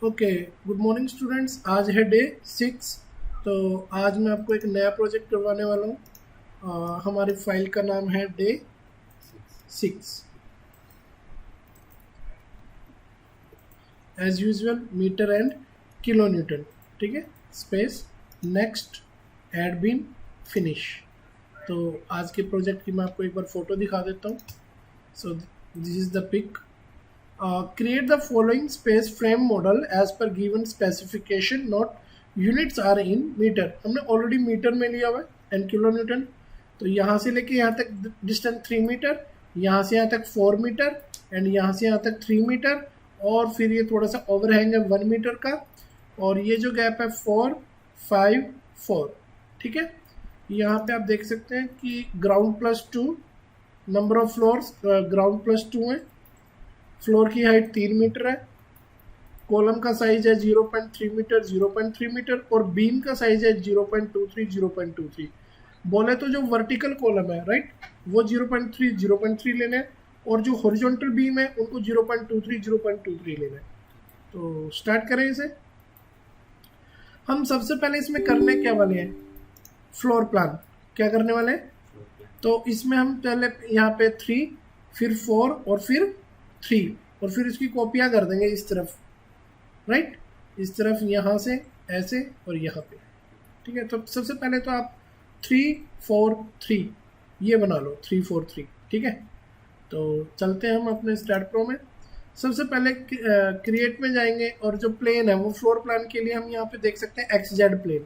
Okay, good morning students. आज है day 6। तो आज मैं आपको एक नया प्रोजेक्ट करवाने वाला हूँ। हमारी फाइल का नाम है day 6। As usual metre and kilo Newton. ठीक है, space, next, add beam, finish. तो आज के प्रोजेक्ट की मैं आपको एक बार फोटो दिखा देता हूँ। So this is the pic. Create the following space frame model as per given specification. Not units are in meter. हमने ऑलरेडी मीटर में लिया हुआ है एंड किलो न्यूटन। तो यहाँ से लेके यहाँ तक डिस्टेंस 3 मीटर, यहाँ से यहाँ तक 4 मीटर एंड यहाँ से यहाँ तक 3 मीटर, और फिर ये थोड़ा सा ओवरहैंग है 1 मीटर का, और ये जो गैप है 4 5 4। ठीक है, यहाँ पे आप देख सकते हैं कि ground plus 2, number of floors ground plus 2 है, फ्लोर की हाइट 3 मीटर है, कॉलम का साइज है 0.3 मीटर 0.3 मीटर, और बीम का साइज है 0.23 बोले तो जो वर्टिकल कॉलम है राइट वो 0.3 लेना है, और जो हॉरिजॉन्टल बीम है उनको 0.23 लेना है। तो स्टार्ट करें इसे। हम सबसे पहले इसमें करने क्या वाले हैं, फ्लोर प्लान क्या करने वाले हैं। तो इसमें हम पहले यहाँ पे 3, फिर 4 और फिर 3, और फिर इसकी कॉपियाँ कर देंगे इस तरफ, राइट, इस तरफ, यहाँ से ऐसे और यहाँ पे। ठीक है, तो सबसे पहले तो आप 3 4 3 ये बना लो, 3 4 3। ठीक है, तो चलते हैं हम अपने स्टार्ट प्रो में। सबसे पहले क्रिएट में जाएंगे, और जो प्लेन है वो फ्लोर प्लान के लिए हम यहाँ पे देख सकते हैं XZ प्लेन।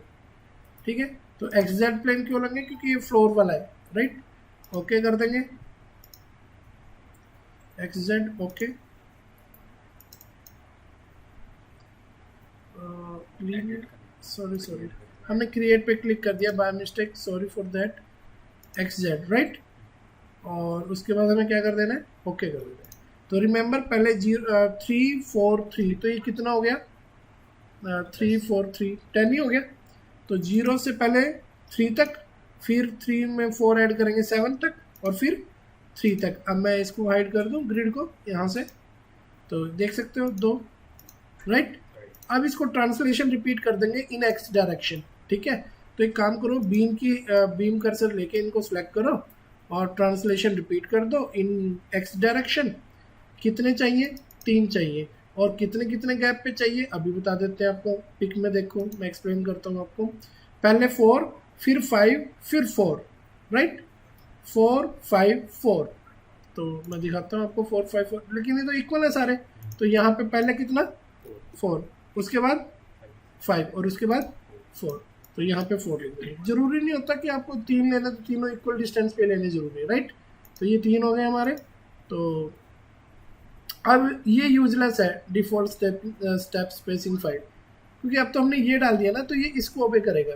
ठीक है, तो XZ प्लेन क्यों लेंगे, क्योंकि ये फ्लोर वाला है राइट। ओके कर देंगे, XZ ओके। सॉरी हमने क्रिएट पे क्लिक कर दिया by mistake, sorry for that. XZ right, और उसके बाद हमें क्या कर देना है, ओके कर देना है। तो रिमेंबर पहले 3 4 3, तो ये कितना हो गया, 3 4 3 10 ही हो गया। तो 0 से पहले 3 तक, फिर 3 में 4 ऐड करेंगे 7 तक, और फिर 3 तक। अब मैं इसको हाइड कर दूं ग्रिड को यहाँ से, तो देख सकते हो 2 राइट। अब इसको ट्रांसलेशन रिपीट कर देंगे इन एक्स डायरेक्शन। ठीक है, तो एक काम करो, बीम कर्सर लेके इनको सेलेक्ट करो और ट्रांसलेशन रिपीट कर दो इन एक्स डायरेक्शन। कितने चाहिए, 3 चाहिए, और कितने कितने गैप पे चाहिए अभी बता देते हैं आपको। पिक में देखो, मैं एक्सप्लेन करता हूँ आपको। पहले 4, फिर 5, फिर 4 राइट, 4 5 4। तो मैं दिखाता हूँ आपको 4 5 4, लेकिन ये तो इक्वल है सारे। तो यहाँ पे पहले कितना 4, उसके बाद 5 और उसके बाद 4। तो यहाँ पे 4 लेंगे। जरूरी नहीं होता कि आपको 3 लेना, तो तीनों इक्वल डिस्टेंस पे लेने जरूरी है राइट। तो ये 3 हो गए हमारे। तो अब ये यूजलेस है डिफॉल्ट स्टेप स्पेसिंग फाइल, क्योंकि अब तो हमने ये डाल दिया ना, तो ये इसको ओबे करेगा।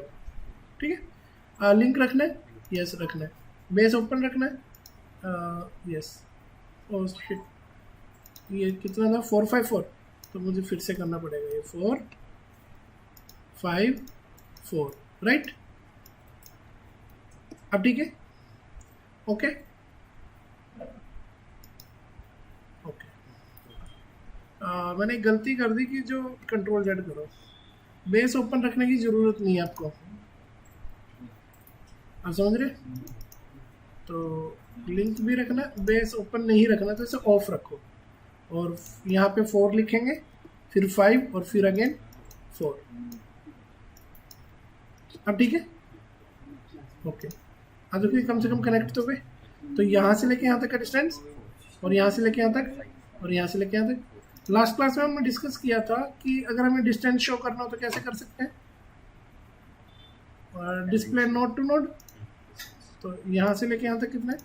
ठीक है, लिंक रखना है, यस रखना है, बेस ओपन रखना है, यस। और ये कितना था, 4 5 4, तो मुझे फिर से करना पड़ेगा ये 4 5 4 राइट। अब ठीक है, ओके ओके। मैंने एक गलती कर दी कि जो कंट्रोल Z करो, बेस ओपन रखने की ज़रूरत नहीं है आपको, आप समझ रहे। तो लिंक भी रखना, बेस ओपन नहीं रखना, तो इसे ऑफ रखो, और यहाँ पे 4 लिखेंगे, फिर 5 और फिर अगेन 4। अब ठीक है, ओके। अब देखिए कम से कम कनेक्ट तो हुए। तो यहाँ से लेके यहाँ तक का डिस्टेंस, और यहाँ से लेके यहाँ तक, और यहाँ से लेके यहाँ तक। लास्ट क्लास में हमने डिस्कस किया था कि अगर हमें डिस्टेंस शो करना हो तो कैसे कर सकते हैं, डिस्प्ले नोड टू नोड। तो यहाँ से लेके यहाँ तक कितना है,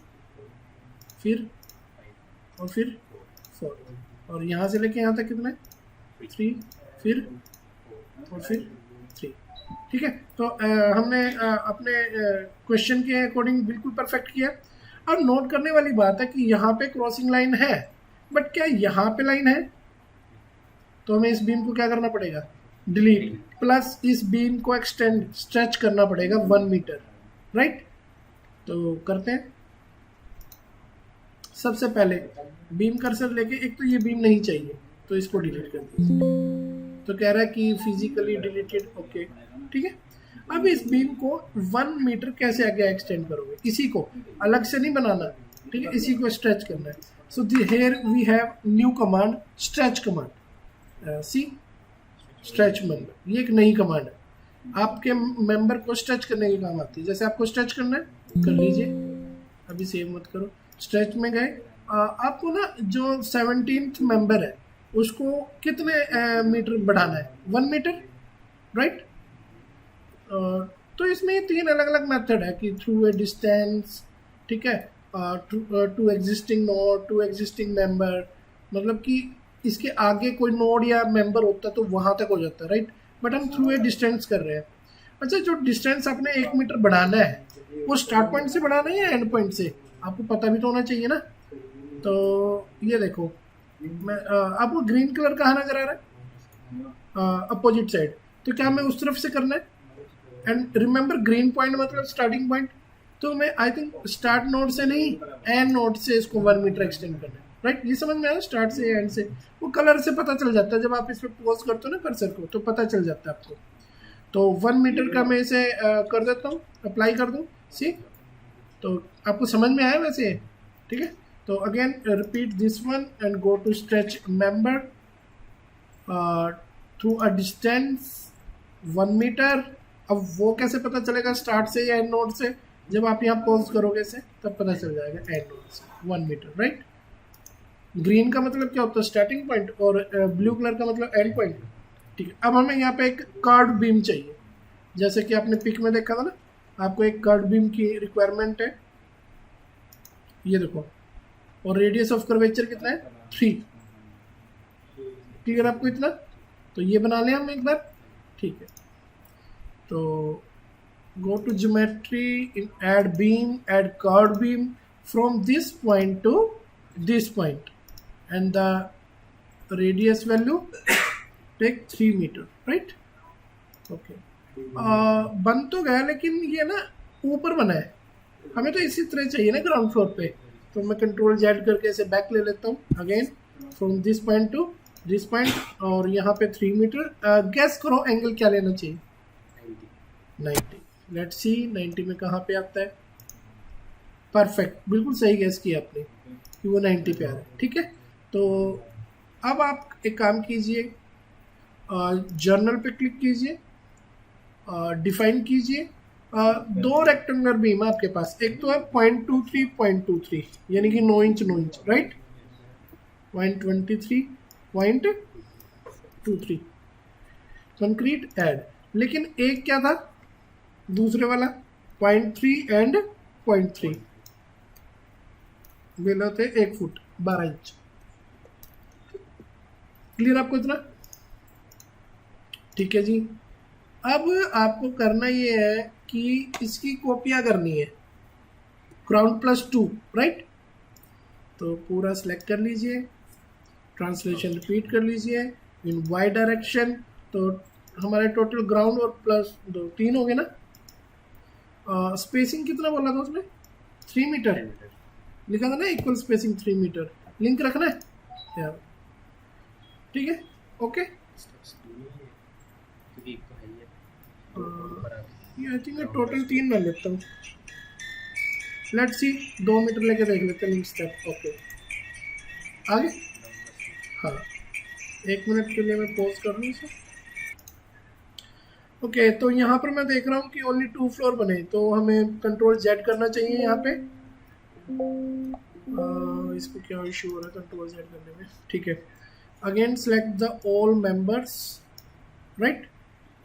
फिर और फिर 4, और यहाँ से लेके यहाँ तक कितना है, 3, फिर और फिर 3। ठीक है, तो हमने अपने क्वेश्चन के अकॉर्डिंग बिल्कुल परफेक्ट किया। अब नोट करने वाली बात है कि यहाँ पे क्रॉसिंग लाइन है, बट क्या यहाँ पे लाइन है, तो हमें इस बीम को क्या करना पड़ेगा, डिलीट, प्लस इस बीम को एक्सटेंड स्ट्रेच करना पड़ेगा 1 मीटर राइट। तो करते हैं। सबसे पहले बीम कर्सर लेके, एक तो ये बीम नहीं चाहिए तो इसको डिलीट कर दीजिए। तो कह रहा है कि फिजिकली डिलीटेड, ओके ठीक है। अब इस बीम को 1 मीटर कैसे आगे एक्सटेंड करोगे, इसी को अलग से नहीं बनाना, ठीक है, इसी को स्ट्रेच करना है। So here we have new command stretch command, see stretch member, ये एक नई कमांड है, आपके मेंबर को स्ट्रेच करने के काम आती है। जैसे आपको स्ट्रेच करना है कर लीजिए, अभी सेव मत करो, स्ट्रेच में गए, आपको ना जो 17th मेंबर है उसको कितने मीटर बढ़ाना है, 1 मीटर, राइट। तो इसमें 3 अलग अलग मेथड है कि थ्रू ए डिस्टेंस, ठीक है, to existing node, to existing member, मतलब कि इसके आगे कोई नोड या मेंबर होता तो वहां तक हो जाता है, राइट, बट हम थ्रू ए डिस्टेंस कर रहे हैं। अच्छा, जो डिस्टेंस आपने 1 मीटर बढ़ाना है वो स्टार्ट पॉइंट से बढ़ाना है या एंड पॉइंट से, आपको पता भी तो होना चाहिए ना। तो ये देखो, मैं आपको ग्रीन कलर कहाँ नजर आ रहा है, अपोजिट साइड, तो क्या हमें उस तरफ से करना है। एंड रिमेंबर ग्रीन पॉइंट मतलब स्टार्टिंग पॉइंट, तो मैं आई थिंक स्टार्ट नोड से नहीं एंड नोड से इसको 1 मीटर एक्सटेंड करना है, राइट। ये समझ में आया, स्टार्ट से एंड से, वो कलर से पता चल जाता है, जब आप इस पर पॉज करते हो ना कर्सर को तो पता चल जाता है आपको। तो 1 मीटर का मैं इसे कर देता हूँ, अप्लाई कर दूँ, सी, तो आपको समझ में आया वैसे, ठीक है। तो again repeat this one and go to stretch member through a distance 1 metre. अब वो कैसे पता चलेगा, स्टार्ट से या एंड नोड से, जब आप यहाँ पॉज करोगे से तब पता चल जाएगा एंड नोड से 1 मीटर, राइट। ग्रीन का मतलब क्या होता है, स्टार्टिंग पॉइंट, और ब्लू कलर का मतलब एंड पॉइंट, ठीक है। अब हमें यहाँ पे एक कार्ड बीम चाहिए, जैसे कि आपने पिक में देखा था ना, आपको एक कार्ड बीम की रिक्वायरमेंट है, ये देखो, और रेडियस ऑफ कर्वेचर कितना है 3, क्लियर आपको इतना, तो ये बना लें हम एक बार, ठीक है। तो go to geometry in add beam, add chord beam from this point to this point and the radius value take 3 meter, right, okay। बन तो गया, लेकिन ये ना ऊपर बना है, हमें तो इसी तरह चाहिए ना ग्राउंड फ्लोर पे, तो मैं कंट्रोल जेड करके इसे बैक ले लेता हूँ, again from this point two this point, और यहाँ पे 3 मीटर। गैस करो एंगल क्या लेना चाहिए, 90, लेट्स सी 90 में कहाँ पे आता है, परफेक्ट, बिल्कुल सही गैस किया आपने कि वो 90 पे आ रहा है, ठीक है। तो अब आप एक काम कीजिए, जर्नल पे क्लिक कीजिए, डिफाइन कीजिए, 2 रेक्टेंगुलर बीम है आपके पास, एक तो है 0.23 यानी कि 9 inch 9 inch, right, 0.23 concrete add, लेकिन एक क्या था दूसरे वाला 0.3 एंड 0.3 बेल होते 1 फुट 12 इंच, क्लियर आपको इतना, ठीक है जी। अब आपको करना ये है कि इसकी कॉपियां करनी है, ग्राउंड प्लस 2, राइट, तो पूरा सिलेक्ट कर लीजिए, ट्रांसलेशन रिपीट कर लीजिए इन वाई डायरेक्शन, तो हमारे टोटल ग्राउंड और प्लस 2 3 हो गए ना। स्पेसिंग कितना बोला था उसमें, 3 मीटर लिखा था ना, इक्वल स्पेसिंग 3 मीटर, लिंक रखना है यार, ठीक है, ओके। ये आई थिंक टोटल 3 मैं लेता हूँ, लेट्स सी 2 मीटर लेके देख लेते हैं लिंक स्टेप, ओके आगे, हाँ 1 मिनट के लिए मैं पॉज कर लूँ इसे, ओके। तो यहाँ पर मैं देख रहा हूँ कि ओनली 2 फ्लोर बने, तो हमें कंट्रोल जेड करना चाहिए यहाँ पे, इसको क्या इशू हो रहा है कंट्रोल जेड करने में, ठीक है। Again select the all members, right,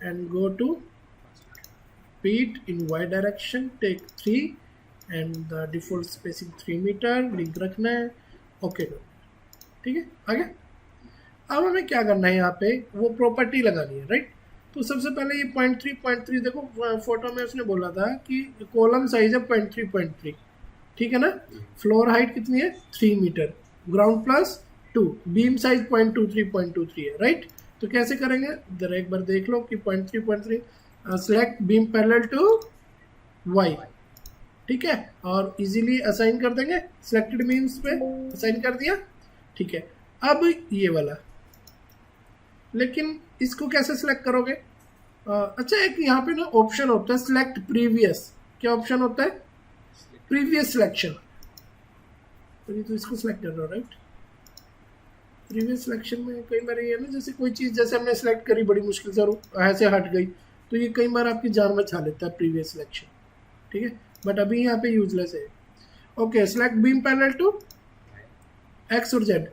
and go to repeat in y direction, take 3 and the default spacing 3 metre, link रखना है, ओके ठीक है। आगे अब हमें क्या करना है, यहाँ पे वो प्रॉपर्टी लगानी है, राइट। तो सबसे पहले ये 0.3 देखो, फोटो में उसने बोला था कि कॉलम साइज है 0.3, ठीक है ना। फ्लोर हाइट कितनी है 3 metre, ground plus 2, beam size 0.23 है, राइट। तो कैसे करेंगे जरा एक बार देख लो कि 0.3 select beam parallel to Y, ठीक है, और इजीली असाइन कर देंगे, सिलेक्टेड बीम्स पे असाइन कर दिया, ठीक है। अब ये वाला, लेकिन इसको कैसे सिलेक्ट करोगे? अच्छा, एक यहाँ पे ना ऑप्शन होता है सिलेक्ट प्रीवियस। क्या ऑप्शन होता है? Previous selection. तो ये तो इसको सिलेक्ट कर रहा हूँ, राइट? प्रीवियस सिलेक्शन में कई बार ये है ना, जैसे कोई चीज़ जैसे हमने सेलेक्ट करी बड़ी मुश्किल से और ऐसे हट गई, तो ये कई बार आपकी जान बचा लेता है प्रीवियस सिलेक्शन, ठीक है? बट अभी यहाँ पे यूजलेस है। Okay, select beam panel to X और जेड।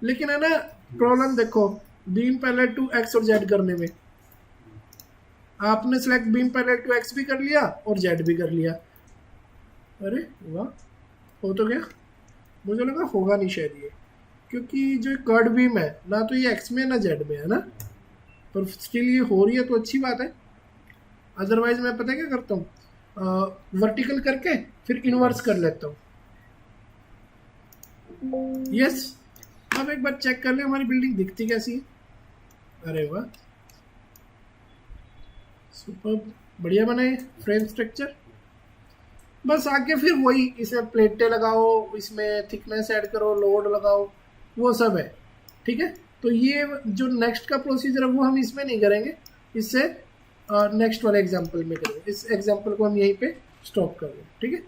लेकिन है ना प्रॉब्लम, देखो बीम पैनल टू एक्स और जेड करने में आपने select beam panel to X भी कर लिया और जेड भी कर लिया। अरे वाह, हो तो गया। मुझे लगा होगा नहीं शायद ये, क्योंकि जो कर्ड बीम है ना तो ये एक्स में ना जेड में है ना, पर स्टिल ये हो रही है तो अच्छी बात है। अदरवाइज मैं पता है क्या करता हूँ, वर्टिकल करके फिर इनवर्स कर लेता हूँ। यस, अब एक बार चेक कर ले हमारी बिल्डिंग दिखती कैसी है। अरे वाह, सुपर, बढ़िया बना है फ्रेम स्ट्रक्चर। बस आगे फिर वही, इसमें प्लेटें लगाओ, इसमें थिकनेस ऐड करो, लोड लगाओ, वो सब है, ठीक है? तो ये जो नेक्स्ट का प्रोसीजर है वो हम इसमें नहीं करेंगे, इससे नेक्स्ट वाले एग्जांपल में करेंगे। इस एग्जांपल को हम यहीं पे स्टॉप कर दें, ठीक है?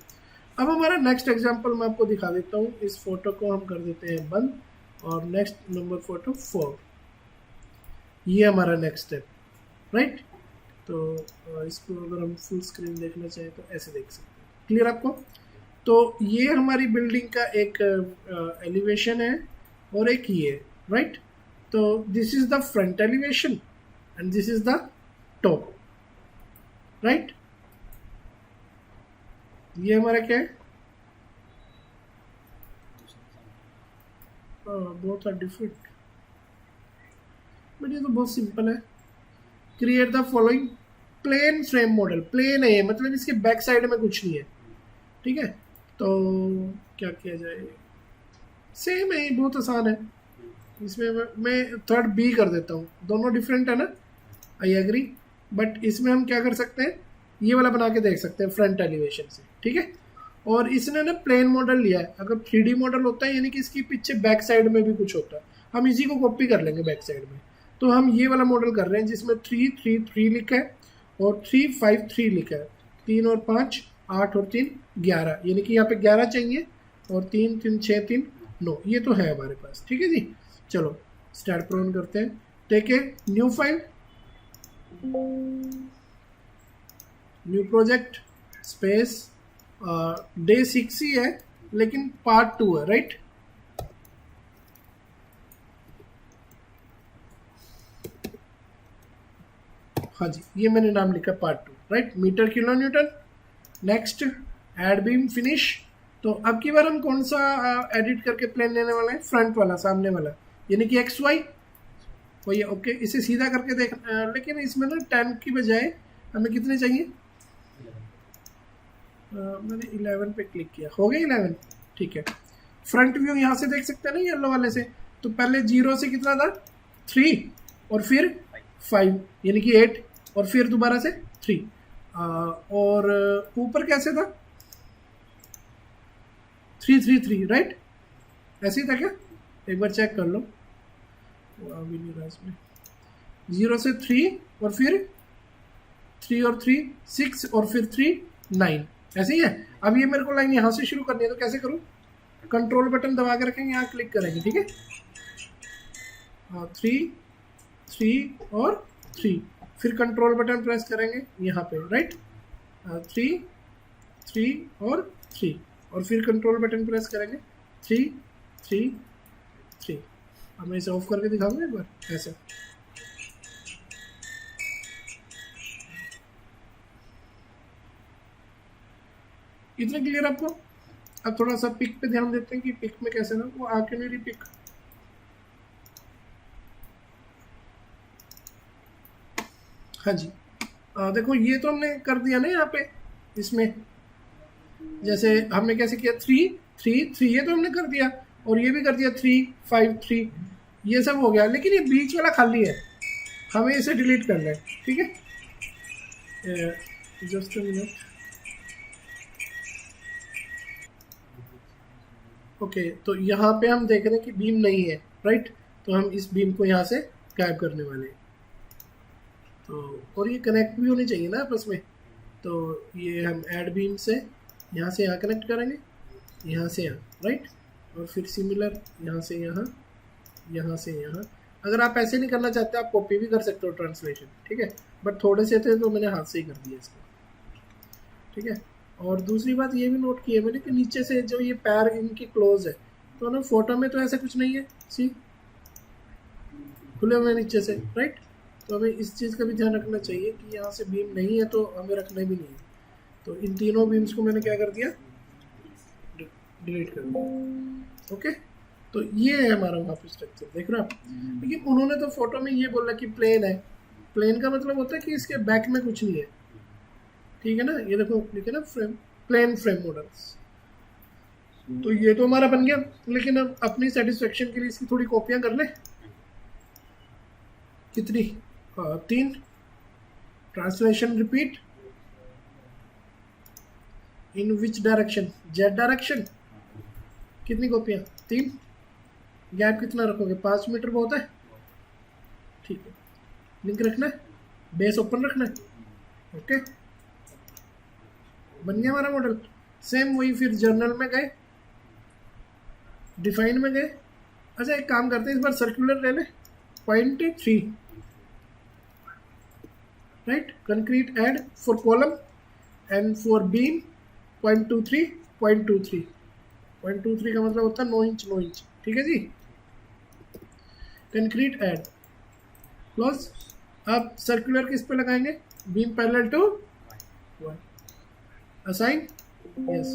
अब हमारा नेक्स्ट एग्जांपल मैं आपको दिखा देता हूँ। इस फोटो को हम कर देते हैं बंद, और नेक्स्ट नंबर फोटो 4, ये हमारा नेक्स्ट स्टेप, राइट? तो इसको अगर हम फुल स्क्रीन देखना चाहें तो ऐसे देख सकते हैं। क्लियर आपको? तो ये हमारी बिल्डिंग का एक एलिवेशन है और एक ये, राइट? तो this is the front elevation and this is the top, right? ये हमारा क्या है? बोथ आर डिफरेंट, बट ये तो बहुत सिंपल है। Create the following plane frame model. Plane है ये, मतलब इसके बैक साइड में कुछ नहीं है, ठीक है? तो क्या किया जाए? सेम है, बहुत आसान है। इसमें मैं थर्ड बी कर देता हूँ, दोनों डिफरेंट है ना, आई एग्री। बट इसमें हम क्या कर सकते हैं, ये वाला बना के देख सकते हैं फ्रंट एलिवेशन से, ठीक है? और इसने ना प्लेन मॉडल लिया है। अगर 3D मॉडल होता है यानी कि इसके पीछे बैक साइड में भी कुछ होता है, हम इसी को कॉपी कर लेंगे बैक साइड में। तो हम ये वाला मॉडल कर रहे हैं जिसमें 3 3 3 लिखा है और 3 5 3 लिखा है। 3 और 5 8 और 3 11, यानी कि यहाँ पे 11 चाहिए, और 3 3 6 3 9, ये तो है हमारे पास, ठीक है जी। चलो स्टार्ट प्रोन करते हैं। Take a new file, new project, space, day 6 ही है लेकिन पार्ट 2 है, राइट? हाँ जी, ये मैंने नाम लिखा part 2, right? Metre kilonewton. Next add beam finish. तो अब की बार हम कौन सा एडिट करके प्लेन लेने वाले हैं? फ्रंट वाला, सामने वाला, यानी कि एक्स वाई वही। ओके, इसे सीधा करके देख, लेकिन इसमें ना 10 की बजाय हमें कितने चाहिए? मैंने 11 पे क्लिक किया, हो गया 11, ठीक है। फ्रंट व्यू यहाँ से देख सकते हैं ना येलो वाले से। तो पहले 0 से कितना था? 3, और फिर 5 यानी कि 8, और फिर दोबारा से 3, और ऊपर कैसे था? 3 3 3, राइट? ऐसे ही था क्या? एक बार चेक कर लो। अभी नहीं रहा इसमें। 0 से 3 और फिर 3 और 3 6 और फिर 3 9, ऐसे ही है। अब ये मेरे को लाइन यहाँ से शुरू करनी है, तो कैसे करूँ? कंट्रोल बटन दबा के रखेंगे, यहाँ क्लिक करेंगे, ठीक है? 3 3 और 3, फिर कंट्रोल बटन प्रेस करेंगे यहाँ पे, राइट? 3 3 और 3, और फिर कंट्रोल बटन प्रेस करेंगे 3 3 3। अब मैं इसे ऑफ करके दिखाऊंगा एक बार ऐसे। इतना क्लियर आपको? अब थोड़ा सा पिक पे ध्यान देते हैं कि पिक में कैसे ना वो आके नहीं रही पिक। हाँ जी, देखो ये तो हमने कर दिया ना यहाँ पे। इसमें जैसे हमने कैसे किया, 3 3 3, ये तो हमने कर दिया, और ये भी कर दिया 3 5 3, ये सब हो गया। लेकिन ये बीच वाला खाली है, हमें इसे डिलीट करना है, ठीक है? Just a minute. ओके, तो यहाँ पे हम देख रहे हैं कि बीम नहीं है, राइट? तो हम इस बीम को यहाँ से गायब करने वाले हैं। तो और ये कनेक्ट भी होनी चाहिए ना आपस में। तो ये हम ऐड बीम से यहाँ से यहाँ कनेक्ट करेंगे, यहाँ से यहाँ, राइट। और फिर सिमिलर यहाँ से यहाँ, यहाँ से यहाँ। अगर आप ऐसे नहीं करना चाहते आप कॉपी भी कर सकते हो ट्रांसलेशन, ठीक है, बट थोड़े से थे तो मैंने हाथ से ही कर दिया इसको, ठीक है। और दूसरी बात ये भी नोट की है मैंने कि नीचे से जो ये पैर इनकी क्लोज है, तो ना फोटो में तो ऐसा कुछ नहीं है, सी खुले हुए नीचे से, राइट। तो हमें इस चीज़ का भी ध्यान रखना चाहिए कि यहाँ से बीम नहीं है तो हमें रखना भी नहीं है। तो इन तीनों बीम्स को मैंने क्या कर दिया, डिलीट कर दिया, ओके। तो ये है हमारा वहाँ पे स्ट्रक्चर, देख रहे हो आप। लेकिन उन्होंने तो फोटो में ये बोला कि प्लेन है। प्लेन का मतलब होता है कि इसके बैक में कुछ नहीं है, ठीक है ना। ये देखो लिखे ना फ्रेम, प्लेन फ्रेम मॉडल्स। तो ये तो हमारा बन गया, लेकिन अब अपनी सेटिस्फेक्शन के लिए इसकी थोड़ी कॉपियाँ कर ले। कितनी? 3। Translation repeat in which direction? Z direction. कितनी कॉपियाँ? 3। गैप कितना रखोगे? 5 मीटर बहुत है, ठीक है। लिंक रखना है, बेस ओपन रखना है, ओके। बन गया हमारा मॉडल। सेम वही फिर जर्नल में गए, डिफाइन में गए। अच्छा एक काम करते हैं, इस बार सर्कुलर ले लें, 0.3, राइट। Concrete add for column and for beam 0.23, 0.23, 0.23 का मतलब होता है 9 इंच 9 इंच, ठीक है जी। Concrete add close. आप सर्कुलर किस पे लगाएंगे? Beam parallel to assign, yes.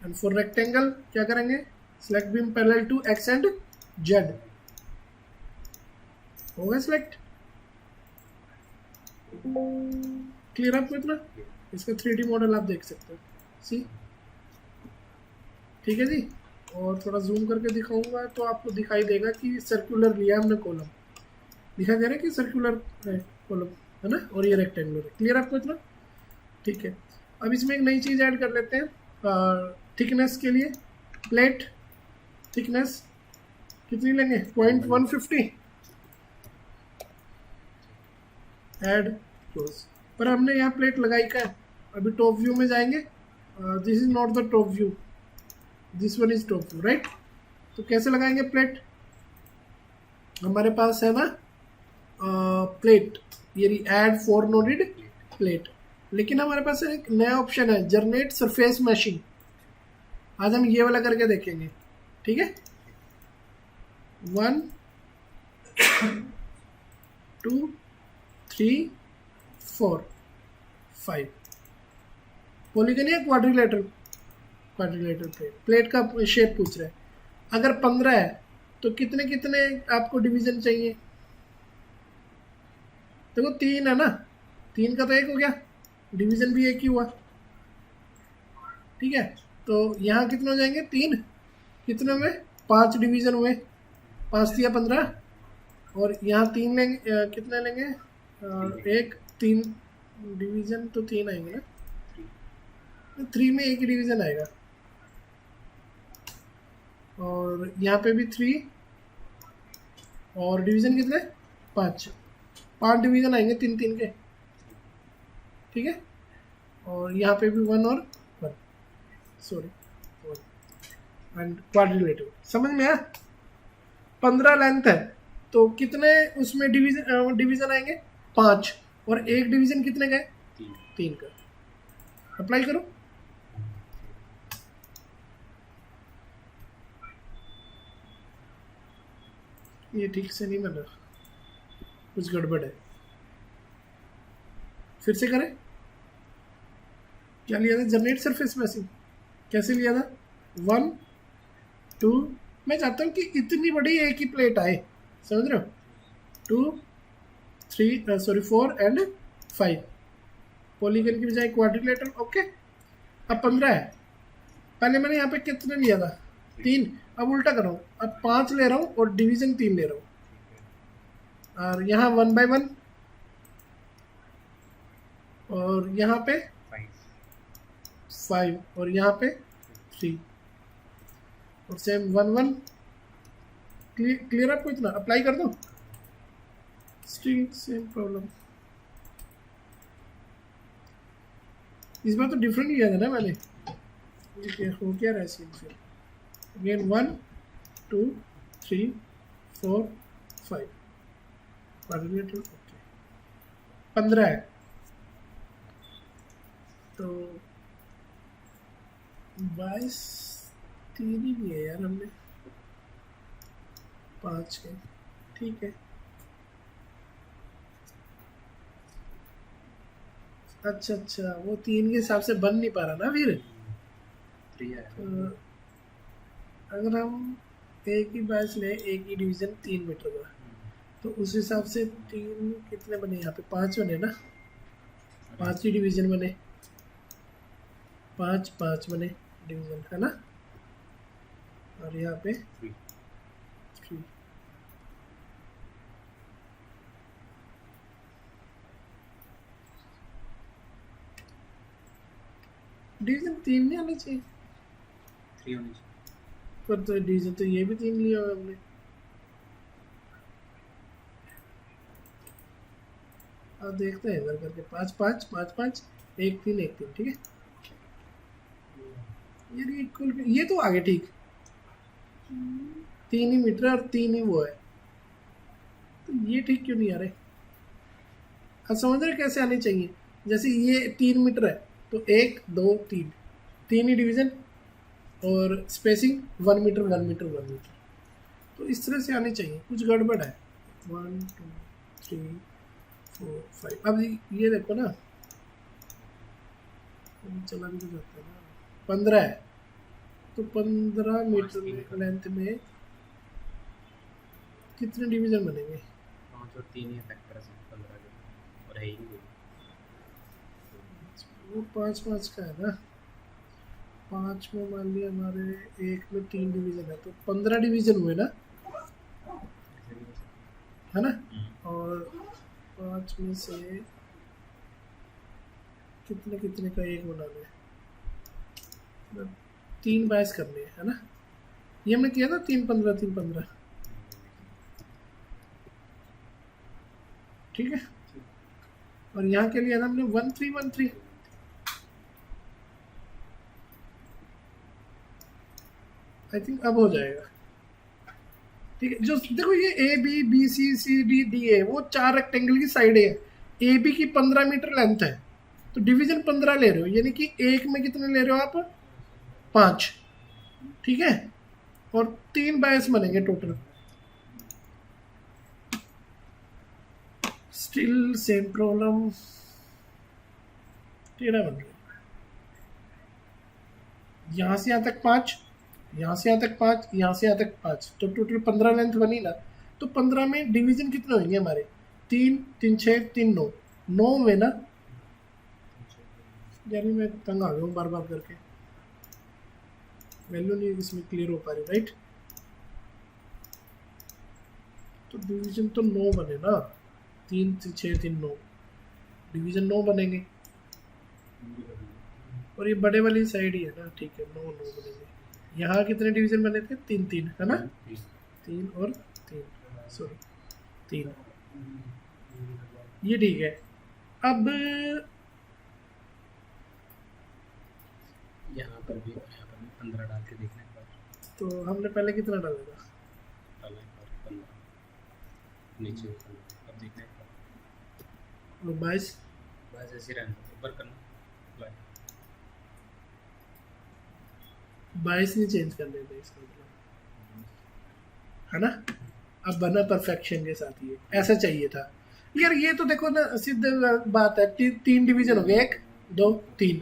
And for rectangle क्या करेंगे? Select beam parallel to x and z, होगा सिलेक्ट। क्लियर आपको इतना? इसका 3D मॉडल आप देख सकते हो, सी, ठीक है जी। और थोड़ा जूम करके दिखाऊंगा तो आपको दिखाई देगा कि सर्कुलर लिया हमने कॉलम, दिखाई दे रहा है कि सर्कुलर है कॉलम, है ना, और ये रेक्टेंगुलर है। क्लियर आपको इतना? ठीक है। अब इसमें एक नई चीज़ ऐड कर लेते हैं थिकनेस के लिए। प्लेट थिकनेस कितनी लेंगे? 0.150, ऐड क्लोज। पर हमने यहाँ प्लेट लगाई का है। अभी टॉप व्यू में जाएंगे, this is not the top view, this one is top view, right. तो कैसे लगाएंगे प्लेट? हमारे पास है ना प्लेट, ये ऐड 4 नोडेड प्लेट। लेकिन हमारे पास एक नया ऑप्शन है, जनरेट सरफेस मैशिंग। आज हम ये वाला करके देखेंगे, ठीक है। 1 2 3 4 5 पॉलीगन या क्वाड्रिलेटरल? Quadrilateral plate. प्लेट का शेप पूछ रहा है। अगर 15 है तो कितने कितने आपको डिवीजन चाहिए? देखो 3 है ना, 3 का तो 1 हो गया, डिवीजन भी 1 ही हुआ, ठीक है। तो यहाँ कितने हो जाएंगे? 3 कितने में? 5 डिवीजन हुए, 5 दिया 15। और यहाँ 3 लेंगे, कितने लेंगे? 1 3 डिवीजन तो 3 आएंगे ना, 3 में 1 ही डिवीजन आएगा। और यहाँ पे भी 3 और डिवीजन कितने? 5 डिवीजन आएंगे 3 3 के, ठीक है। और यहाँ पे भी 1 और 1, सॉरी 1 एंड क्वाड्रिलेटरल। समझ में आया? 15 लेंथ है तो कितने उसमें डिवीजन आएंगे? 5। और 1 डिवीजन कितने गए? 3 का। अप्लाई करो। ये ठीक से नहीं बन रहा, कुछ गड़बड़ है। फिर से करें। क्या लिया था? Generate surface mashing. कैसे लिया था? 1 2, मैं चाहता हूँ कि इतनी बड़ी एक ही प्लेट आए, समझ रहे हो? 2 3 सॉरी 4 एंड 5 पॉलीगन की बजाय क्वाड्रिलेटरल, ओके। अब 15 है, पहले मैंने यहाँ पे कितने लिया था? 3। अब उल्टा कर रहा हूँ, अब 5 ले रहा हूँ और डिवीजन 3 ले रहा हूँ। और यहाँ 1 by 1 और यहाँ पे 5 और यहाँ पे 3 और सेम 1 1। क्लियर आपको इतना? अप्लाई कर दो। Still same problem. इस बार तो डिफरेंट किया था ना मैंने। ये क्या हो क्या रहा है सीन फिर? अगेन 1 2 3 4 5 क्वाड्रिलेटरल ओके 15 है तो 22 तीन ही लिए यार हमने 5 के ठीक है। अच्छा अच्छा वो 3 के हिसाब से बन नहीं पा रहा ना फिर। तो अगर हम एक ही बाइस ले एक ही डिवीजन 3 मीटर का तो उस हिसाब से 3 कितने बने यहाँ पे 5 बने ना 5 ही डिवीजन बने 5 बने डिवीजन है ना और यहाँ पे 3 डिवीजन 3 नहीं आने चाहिए 3 होनी चाहिए पर तो डिवीजन तो ये भी 3 लिया हुआ हमने। अब देखते हैं इधर करके 5 5 5 5 1 3 1 3 ठीक है यार ये इक्वल ये तो आगे ठीक 3 ही मीटर और 3 ही वो है तो ये ठीक क्यों नहीं आ रहे। हाँ समझ रहे कैसे आनी चाहिए जैसे ये 3 मीटर है तो 1 2 3 3 ही डिवीजन और स्पेसिंग 1 मीटर 1 मीटर 1 मीटर तो इस तरह से आनी चाहिए कुछ गड़बड़ है 1 2 3 4 5 अब ये देखो ना चला भी तो जाता है ना 15 है तो 15 मीटर लेंथ में कितने डिवीजन बनेंगे 5 और 3 ही फैक्टर है 15 के और है ही नहीं वो 5 5 का है ना 5 में मान लिया हमारे एक में 3 डिवीजन है तो 15 डिवीजन हुए ना है ना और 5 में से कितने कितने का एक बनाना है 3 बाइस करने हैं है ना ये हमने किया था 3 15 3 15 ठीक है और यहाँ के लिए हमने 1 3 1 3 आई थिंक अब हो जाएगा ठीक है जो देखो ये A B B C C D D A वो 4 रेक्टेंगल की साइड है ए बी की 15 मीटर लेंथ है तो डिवीजन 15 ले रहे हो यानी कि एक में कितने ले रहे हो आप 5 ठीक है और 3 बायस बनेंगे टोटल स्टिल सेम प्रॉब्लम टेढ़ा बन रहा है यहाँ से यहाँ तक 5 यहाँ से यहाँ तक 5 यहाँ से यहाँ तक 5 तो टोटल 15 लेंथ बनी ना तो 15 में डिवीजन कितने होंगे हमारे 3 3 6 3 9 9 में ना यानी मैं तंग आ गया हूँ बार बार करके वैल्यू नहीं इसमें क्लियर हो पा रही राइट तो डिवीजन तो 9 बने ना 3 6 3 9 डिवीजन 9 बनेंगे और ये बड़े वाली साइड ही है ना ठीक है 9 9 बनेंगे यहाँ कितने डिवीजन बने थे 3 3 है ना 3 और 3 सॉरी 3 ये ठीक है अब यहाँ पर भी 15 डाल के देखने पर तो हमने पहले कितना डाला था डाला एक बार 15 नीचे अब देखने पर 22 बस ऐसे रहने दो ऊपर करना 22 नहीं चेंज कर देते इसका मतलब है ना अब बना परफेक्शन के साथ ये ऐसा चाहिए था यार ये तो देखो ना सीधे बात है 3 डिवीजन हो गए 1 2 3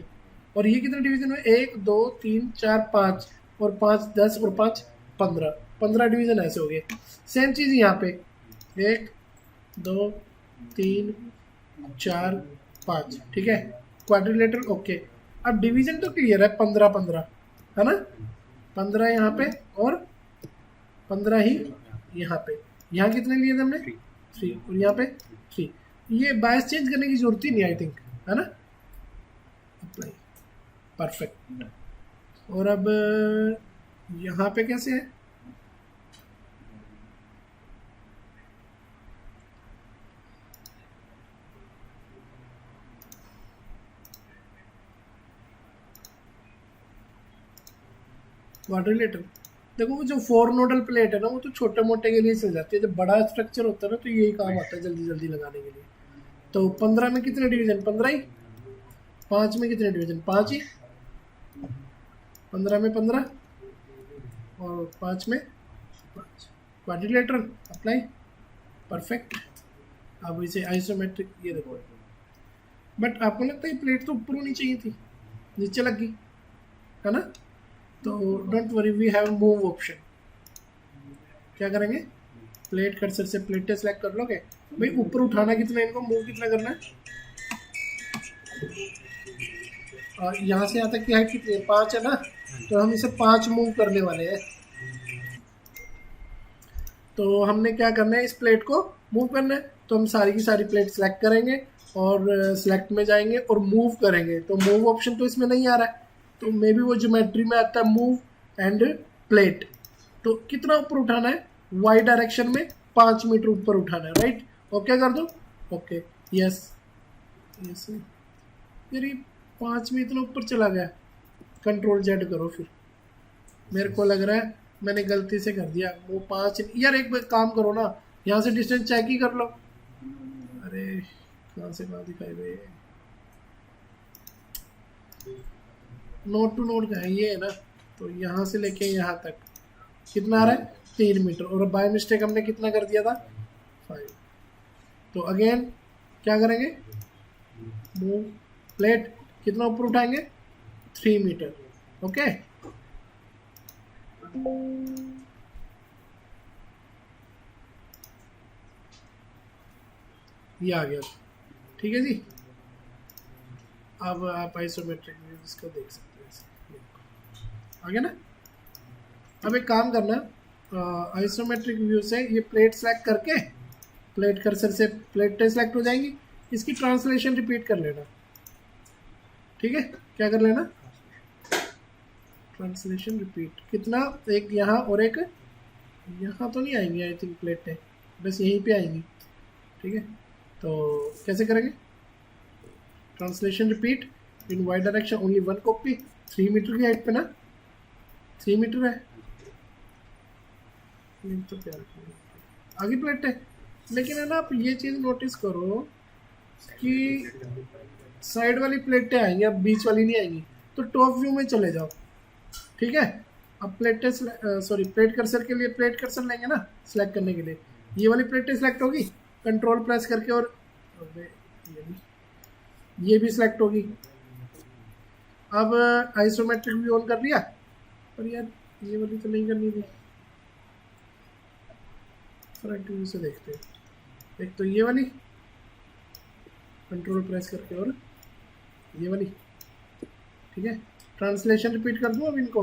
और ये कितने डिवीजन हुए 1 2 3 4 5 और 5 10 और 5 15 15 डिवीजन ऐसे हो गए सेम चीज़ यहाँ पे 1 2 3 4 5 ठीक है क्वाड्रिलेटरल ओके अब डिवीजन तो क्लियर है 15 15 है ना 15 यहाँ पे और 15 ही यहाँ पे यहाँ कितने लिए थे हमने 3 और यहाँ पे 3 ये बायस चेंज करने की जरूरत ही नहीं आई थिंक है ना अप्लाई परफेक्ट और अब यहाँ पे कैसे है क्वाड्रिलेटरल, देखो वो जो 4 नोडल प्लेट है ना वो तो छोटे मोटे के लिए चल जाती है, जब बड़ा स्ट्रक्चर होता है ना तो यही काम आता है जल्दी जल्दी लगाने के लिए। तो 15 में कितने डिवीजन, 15 ही। 5 में कितने डिवीजन, 5 ही। 15 में 15 और 5 में 5। Quadrilateral apply, perfect. अब इसे आइसोमेट्रिक, ये देखो, बट आपको लगता है प्लेट तो ऊपर होनी चाहिए थी, नीचे लग गई है ना। तो don't worry, we have move option. क्या करेंगे, प्लेट कर्सर से प्लेटें सेलेक्ट कर लोगे भाई, ऊपर उठाना कितना है, इनको मूव कितना करना है। और यहाँ से यहाँ तक की हाइट कितनी है, 5 है ना, तो हम इसे 5 मूव करने वाले हैं। तो हमने क्या करना है, इस प्लेट को मूव करना है, तो हम सारी की सारी प्लेट सेलेक्ट करेंगे और सेलेक्ट में जाएंगे और मूव करेंगे। तो मूव ऑप्शन तो इसमें नहीं आ रहा है, तो मे बी वो ज्योमेट्री में आता है मूव एंड प्लेट। तो कितना ऊपर उठाना है, वाई डायरेक्शन में 5 मीटर ऊपर उठाना है, राइट। ओके कर दो, ओके, यस यस। यार ये 5 में इतना ऊपर चला गया, कंट्रोल जेड करो फिर। मेरे को लग रहा है मैंने गलती से कर दिया वो 5। यार एक काम करो ना, यहाँ से डिस्टेंस चेक ही कर लो। अरे कहाँ से कहाँ दिखाई गई, नोड टू नोड का है ये है ना, तो यहाँ से लेके यहाँ तक कितना आ रहा है, 3 मीटर, और बाय मिस्टेक हमने कितना कर दिया था, 5। तो अगेन क्या करेंगे, मूव प्लेट, कितना ऊपर उठाएंगे, 3 मीटर। ओके, ये आ गया, ठीक है जी। अब आप आइसोमेट्रिक व्यू इसको देख सकते हैं, आ गया ना। अब एक काम करना, आइसोमेट्रिक व्यू से ये प्लेट सेलेक्ट करके, प्लेट कर्सर से प्लेटें सेलेक्ट हो जाएंगी, इसकी ट्रांसलेशन रिपीट कर लेना, ठीक है। क्या कर लेना, ट्रांसलेशन रिपीट, कितना, एक यहाँ और एक यहाँ तो नहीं आएंगी आई थिंक प्लेटें, बस यहीं पे आएंगी, ठीक है। तो कैसे करेंगे, translation repeat in Y direction only 1 copy, 3 metre की हाइट पे ना, 3 मीटर है तो क्या आगे प्लेट है। लेकिन है ना, आप ये चीज़ नोटिस करो कि साइड वाली प्लेटें आएंगी, अब बीच वाली नहीं आएंगी। तो टॉप व्यू में चले जाओ, ठीक है। अब प्लेटें सॉरी प्लेट कर्सर के लिए प्लेट कर्सर लेंगे ना सेलेक्ट करने के लिए, ये वाली प्लेटें सेलेक्ट होगी, कंट्रोल प्रेस करके, और ये भी सिलेक्ट होगी। अब आइसोमेट्रिक व्यू ऑन कर लिया, पर यार ये वाली तो नहीं करनी थी, फ्रंट व्यू से देखते हैं। एक तो ये वाली कंट्रोल प्रेस करके, और ये वाली, ठीक है। ट्रांसलेशन रिपीट कर दूँ अब इनको,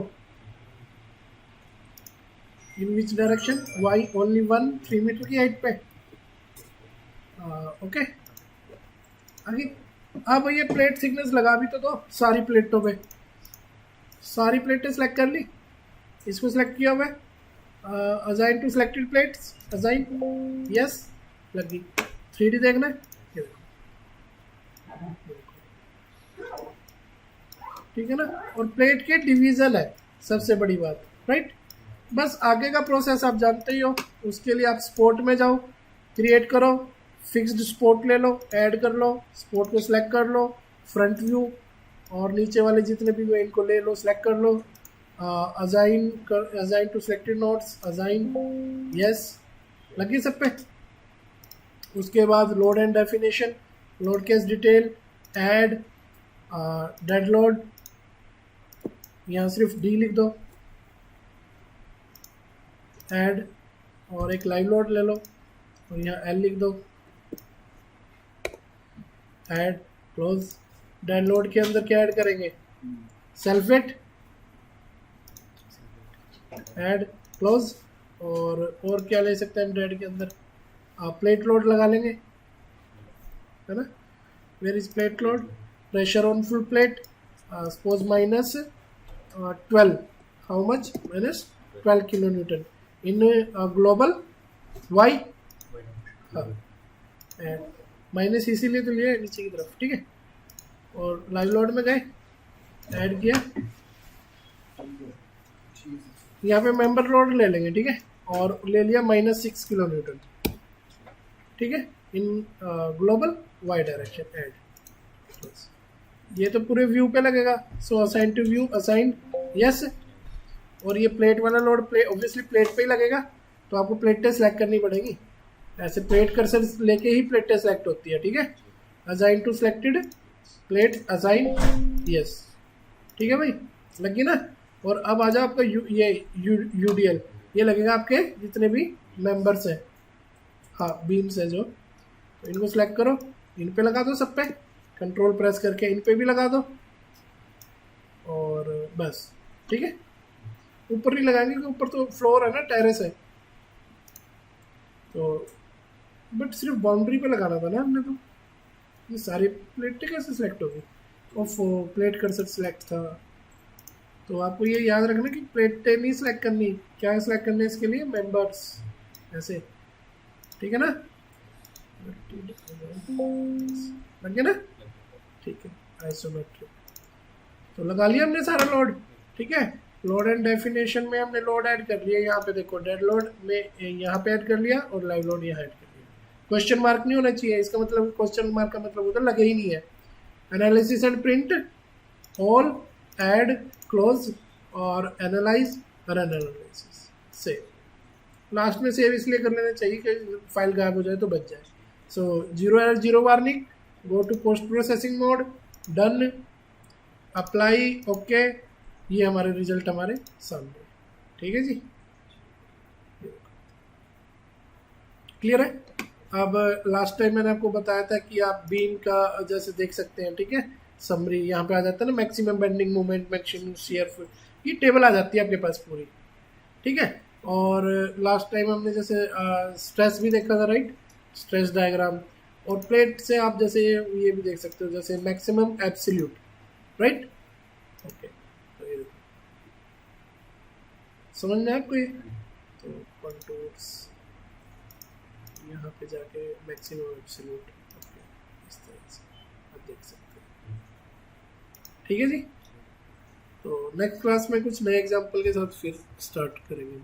in which direction, y only 1, 3 metre की हाइट पे, ओके। आगे अब ये प्लेट थिकनेस लगा भी तो दो सारी प्लेटों पे, सारी प्लेटें सेलेक्ट कर ली, इसको सेलेक्ट किया हुआ है, assign to selected plates, assign, yes, लग गई। 3D देखना है, ठीक है ना। और प्लेट के डिवीजन है सबसे बड़ी बात, राइट। बस आगे का प्रोसेस आप जानते ही हो। उसके लिए आप स्पोर्ट में जाओ, क्रिएट करो, फिक्स्ड स्पोर्ट ले लो, ऐड कर लो, स्पोर्ट को सिलेक्ट कर लो, फ्रंट व्यू और नीचे वाले जितने भी व्यू इनको ले लो, सिलेक्ट कर लो, assign to selected nodes, assign, yes, लगी सब पे। उसके बाद load and definition, load case detail, add, dead load, यहाँ सिर्फ डी लिख दो, ऐड, और एक लाइव लोड ले लो और यहाँ एल लिख दो, ऐड, क्लोज। डेड लोड के अंदर क्या ऐड करेंगे, सेल्फेट, ऐड, क्लोज। और क्या ले सकते हैं हम डेड के अंदर, प्लेट लोड लगा लेंगे, है ना। Where is plate load, pressure on full plate, suppose minus 12, how much, minus 12 kilonewton in global Y, minus इसीलिए तो लिया है नीचे की तरफ, ठीक है। और लाइव लोड में गए, ऐड किया, यहाँ पे मेंबर लोड ले लेंगे, ठीक है, और ले लिया -6 किलो न्यूटन, ठीक है, in global y direction add. ये तो पूरे व्यू पे लगेगा, so assign to view, assign yes. और ये प्लेट वाला लोड ऑब्वियसली प्लेट पे ही लगेगा, तो आपको प्लेटें सेलेक्ट करनी पड़ेगी। ऐसे प्लेट कर्सर लेके ही प्लेटें सेलेक्ट होती है, ठीक है। Assign to selected plate, assign yes, ठीक है भाई, लगी ना। और अब आ जाओ आपका यूडीएल, ये लगेगा आपके जितने भी मेंबर्स हैं, हाँ बीम्स है जो, तो इनको सेलेक्ट करो, इन पे लगा दो सब पे, कंट्रोल प्रेस करके इन पे भी लगा दो, और बस, ठीक है। ऊपर नहीं लगाएंगे क्योंकि ऊपर तो फ्लोर है ना, टेरेस है, तो बट सिर्फ बाउंड्री पे लगाना था ना हमने, तो ये सारी प्लेटें कैसे सिलेक्ट होगी? ओफ, प्लेट कर्सर सिलेक्ट था। तो आपको ये याद रखना कि प्लेटें नहीं सिलेक्ट करनी, क्या सिलेक्ट करना है इसके लिए, मेंबर्स, ऐसे, ठीक है ना, लग गया ना, ठीक है। आइसोमेट्रिक तो लगा लिया हमने सारा लोड, ठीक है। लोड एंड डेफिनेशन में हमने लोड ऐड कर लिया, यहाँ पे देखो डेड लोड में यहाँ पे ऐड कर लिया और लाइव लोड यहाँ ऐड कर लिया। क्वेश्चन मार्क नहीं होना चाहिए, इसका मतलब क्वेश्चन मार्क का मतलब होता है लगे ही नहीं है। Analysis and print, all, add, close और analyse, run analysis, save. Last में सेव इसलिए कर लेना चाहिए कि फाइल गायब हो जाए तो बच जाए। So 0 error 0 warning, go to post processing mode, done, apply, okay, ये हमारे रिजल्ट हमारे सामने, ठीक है जी, क्लियर है। अब लास्ट टाइम मैंने आपको बताया था कि आप बीम का जैसे देख सकते हैं, ठीक है, समरी यहाँ पे आ जाता है ना, maximum bending moment, maximum shear, ये टेबल आ जाती है आपके पास पूरी, ठीक है। और लास्ट टाइम हमने जैसे स्ट्रेस भी देखा था, राइट, स्ट्रेस डायग्राम, और प्लेट से आप जैसे ये भी देख सकते हो, जैसे मैक्सिमम एब्सोल्यूट, राइट, ओके, तो ये समझ में आपको ये, तो कंटूर्स यहाँ पे जाके मैक्सिमम एब्सोल्यूट, ओके, इस तरह से आप देख सकते हैं, ठीक है जी। तो नेक्स्ट क्लास में कुछ नए एग्जांपल के साथ फिर स्टार्ट करेंगे।